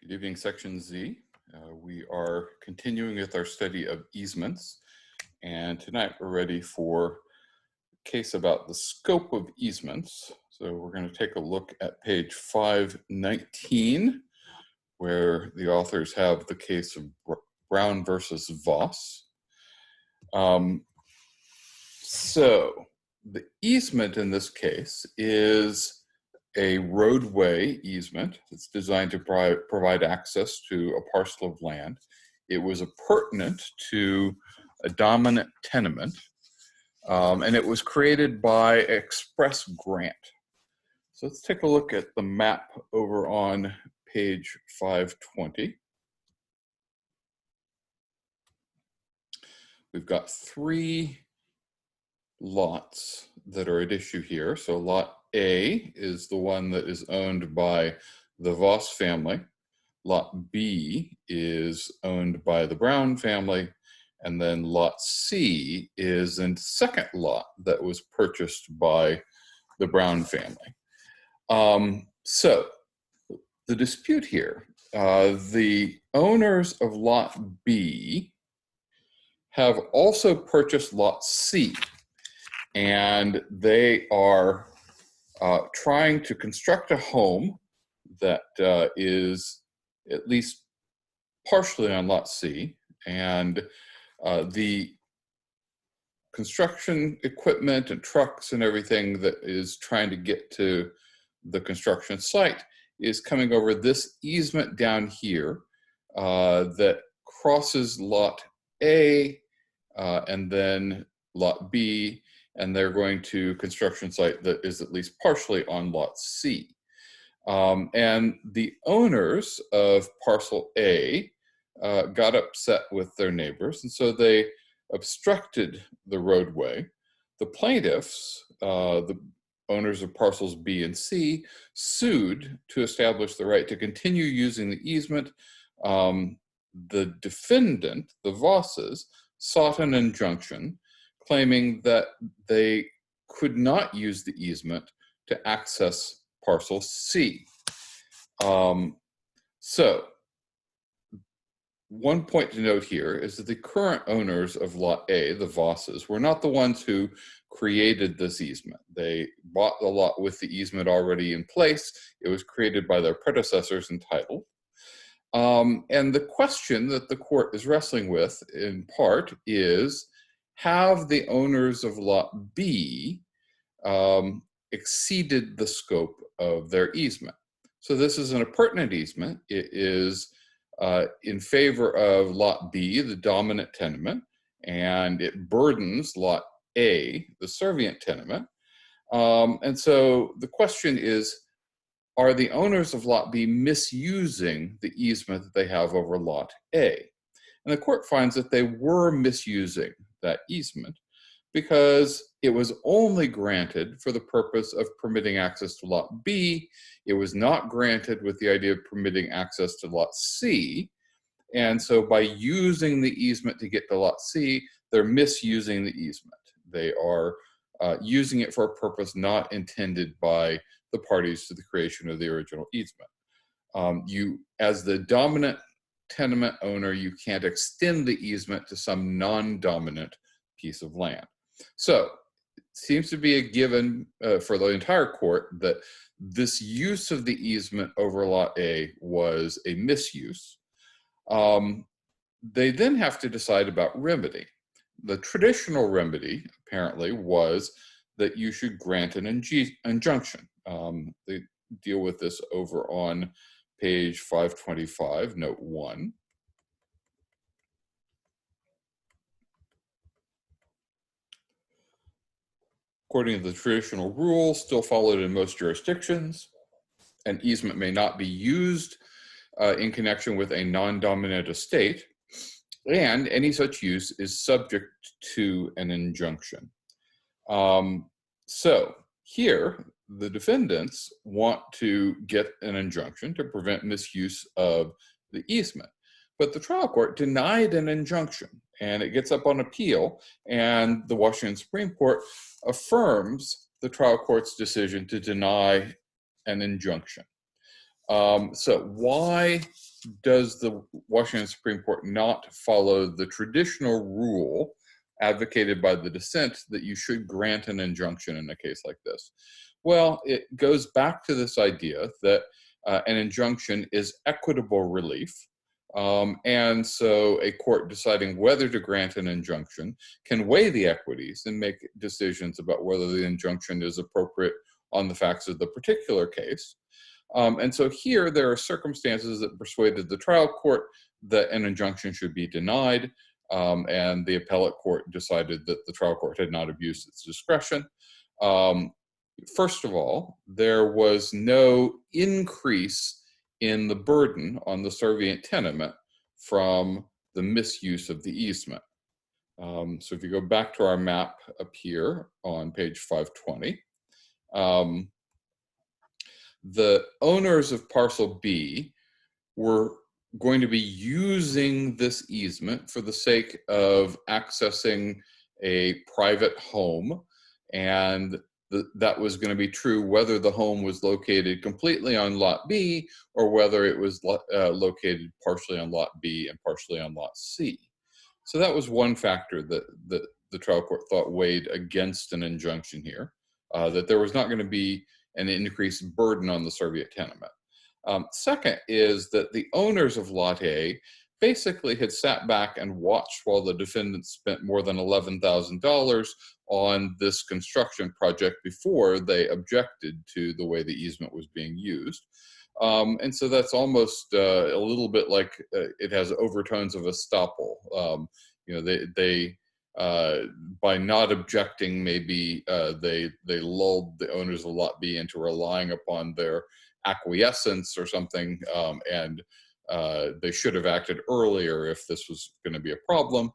Good evening, Section Z. We are continuing with our study of easements, and tonight we're ready for a case about the scope of easements. So we're going to take a look at page 519, where the authors have the case of Brown versus Voss. So the easement in this case is a roadway easement. It's designed to provide access to a parcel of land. It was appurtenant to a dominant tenement, and it was created by express grant. So let's take a look at the map over on page 520. We've got three lots that are at issue here. So lot A is the one that is owned by the Voss family. Lot B is owned by the Brown family. And then lot C is the second lot that was purchased by the Brown family. So the dispute here, the owners of lot B have also purchased lot C, and they are trying to construct a home that is at least partially on lot C, and the construction equipment and trucks and everything that is trying to get to the construction site is coming over this easement down here that crosses lot A and then lot B, and they're going to construction site that is at least partially on lot C. And the owners of parcel A got upset with their neighbors, and so they obstructed the roadway. The plaintiffs, the owners of parcels B and C, sued to establish the right to continue using the easement. The defendant, the Vosses, sought an injunction claiming that they could not use the easement to access parcel C. So one point to note here is that the current owners of lot A, the Vosses, were not the ones who created this easement. They bought the lot with the easement already in place. It was created by their predecessors entitled. And the question that the court is wrestling with, in part, is have the owners of lot B exceeded the scope of their easement? So this is an appurtenant easement. It is in favor of lot B, the dominant tenement, and it burdens lot A, the servient tenement. And so the question is, are the owners of lot B misusing the easement that they have over lot A? And the court finds that they were misusing that easement because it was only granted for the purpose of permitting access to lot B. It was not granted with the idea of permitting access to lot C. And so by using the easement to get to lot C, they're misusing the easement. They are using it for a purpose not intended by the parties to the creation of the original easement. As the dominant tenement owner, you can't extend the easement to some non-dominant piece of land. So it seems to be a given for the entire court that this use of the easement over lot A was a misuse. They then have to decide about remedy. The traditional remedy, apparently, was that you should grant an injunction. They deal with this over on page 525, note 1. According to the traditional rule, still followed in most jurisdictions, an easement may not be used in connection with a non-dominant estate, and any such use is subject to an injunction. So here, the defendants want to get an injunction to prevent misuse of the easement, but the trial court denied an injunction, and it gets up on appeal, and the Washington Supreme Court affirms the trial court's decision to deny an injunction. So why does the Washington Supreme Court not follow the traditional rule advocated by the dissent that you should grant an injunction in a case like this? Well, it goes back to this idea that an injunction is equitable relief. And so a court deciding whether to grant an injunction can weigh the equities and make decisions about whether the injunction is appropriate on the facts of the particular case. And so here there are circumstances that persuaded the trial court that an injunction should be denied, and the appellate court decided that the trial court had not abused its discretion. First of all, there was no increase in the burden on the servient tenement from the misuse of the easement. So if you go back to our map up here on page 520, the owners of parcel B were going to be using this easement for the sake of accessing a private home, and that was going to be true whether the home was located completely on lot B or whether it was located partially on lot B and partially on lot C. So that was one factor that the trial court thought weighed against an injunction here, that there was not going to be an increased burden on the servient tenement. Second is that the owners of Lot A basically had sat back and watched while the defendants spent more than $11,000 on this construction project before they objected to the way the easement was being used. And so that's almost a little bit like it has overtones of estoppel. They by not objecting, maybe they lulled the owners of Lot B into relying upon their acquiescence or something, and they should have acted earlier if this was going to be a problem.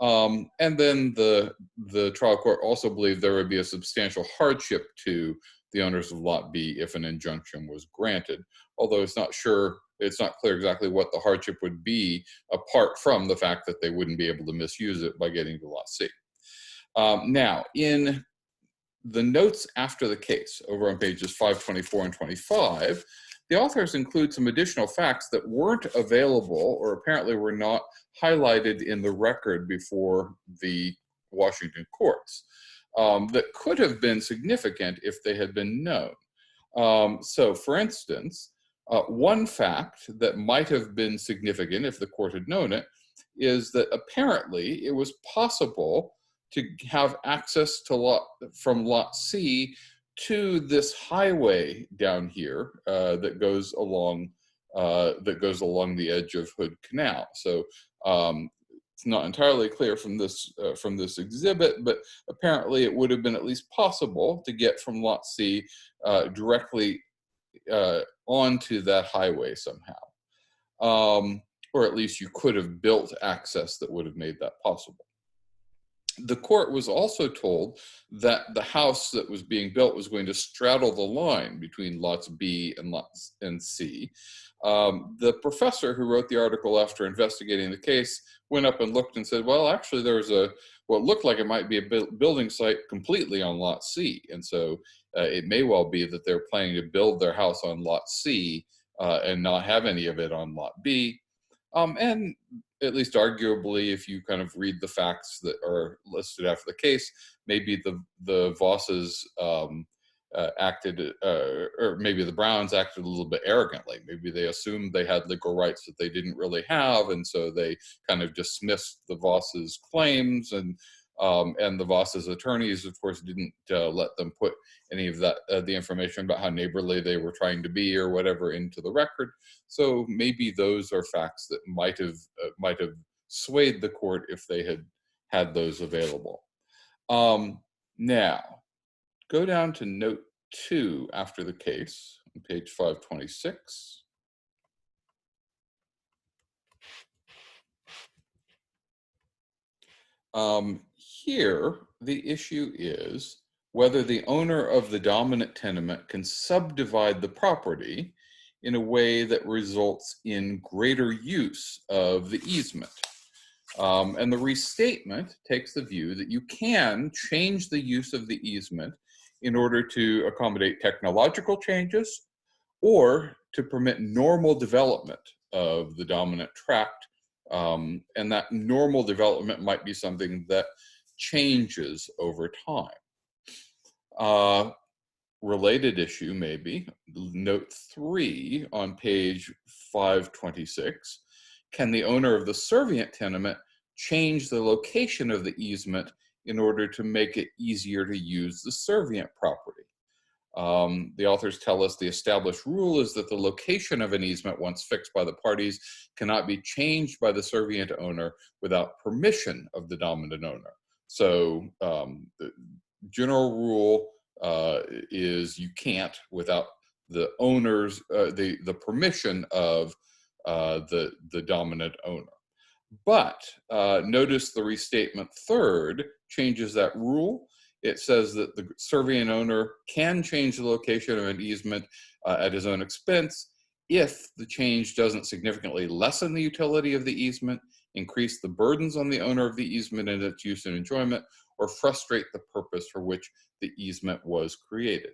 And then the trial court also believed there would be a substantial hardship to the owners of Lot B if an injunction was granted, although it's not clear exactly what the hardship would be apart from the fact that they wouldn't be able to misuse it by getting to Lot C. Now, in the notes after the case, over on pages 524 and 25, the authors include some additional facts that weren't available or apparently were not highlighted in the record before the Washington courts that could have been significant if they had been known. So, for instance, one fact that might have been significant if the court had known it is that apparently it was possible to have access to from Lot C to this highway down here that goes along the edge of Hood Canal. So it's not entirely clear from this exhibit, but apparently it would have been at least possible to get from Lot C directly onto that highway somehow, or at least you could have built access that would have made that possible. The court was also told that the house that was being built was going to straddle the line between lots B and C. The professor who wrote the article after investigating the case went up and looked and said, well, actually there was what looked like it might be a building site completely on Lot C. And so it may well be that they're planning to build their house on Lot C and not have any of it on Lot B. And at least arguably, if you kind of read the facts that are listed after the case, maybe the Vosses acted, or maybe the Browns acted a little bit arrogantly. Maybe they assumed they had legal rights that they didn't really have, and so they kind of dismissed the Vosses' claims, and the Vosses' attorneys, of course, didn't let them put any of that, the information about how neighborly they were trying to be or whatever into the record. So maybe those are facts that might have swayed the court if they had those available. Now, go down to note 2 after the case on page 526. Here, the issue is whether the owner of the dominant tenement can subdivide the property in a way that results in greater use of the easement. And the restatement takes the view that you can change the use of the easement in order to accommodate technological changes or to permit normal development of the dominant tract. And that normal development might be something that changes over time. Related issue, maybe, note 3 on page 526. Can the owner of the servient tenement change the location of the easement in order to make it easier to use the servient property? The authors tell us the established rule is that the location of an easement, once fixed by the parties, cannot be changed by the servient owner without permission of the dominant owner. So the general rule is you can't without the owner's, the permission of the dominant owner. But notice the restatement third changes that rule. It says that the servient owner can change the location of an easement at his own expense if the change doesn't significantly lessen the utility of the easement, increase the burdens on the owner of the easement in its use and enjoyment, or frustrate the purpose for which the easement was created.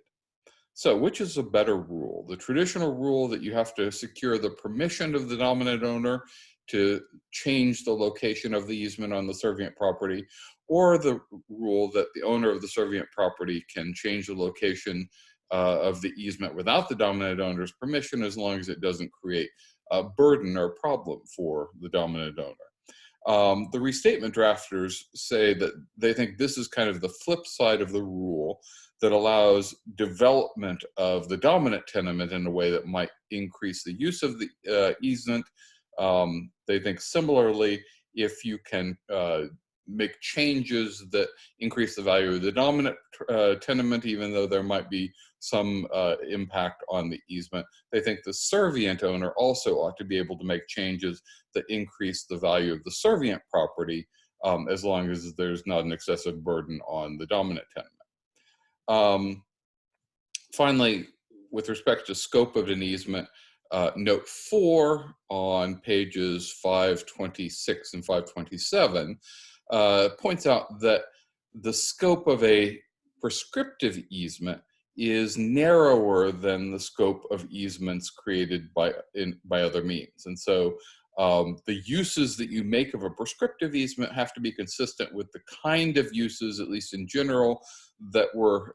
So which is a better rule? The traditional rule that you have to secure the permission of the dominant owner to change the location of the easement on the servient property, or the rule that the owner of the servient property can change the location of the easement without the dominant owner's permission, as long as it doesn't create a burden or problem for the dominant owner. The restatement drafters say that they think this is kind of the flip side of the rule that allows development of the dominant tenement in a way that might increase the use of the easement. They think similarly, if you can make changes that increase the value of the dominant tenement, even though there might be some impact on the easement, they think the servient owner also ought to be able to make changes that increase the value of the servient property, as long as there's not an excessive burden on the dominant tenement. Finally, with respect to scope of an easement, note 4 on pages 526 and 527 points out that the scope of a prescriptive easement is narrower than the scope of easements created by other means. And so the uses that you make of a prescriptive easement have to be consistent with the kind of uses, at least in general, that were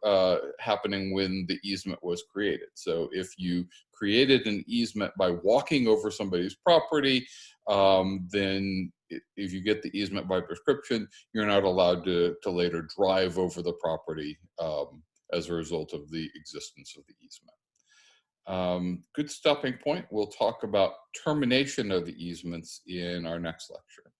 happening when the easement was created. So if you created an easement by walking over somebody's property, then if you get the easement by prescription, you're not allowed to later drive over the property as a result of the existence of the easement. Good stopping point. We'll talk about termination of the easements in our next lecture.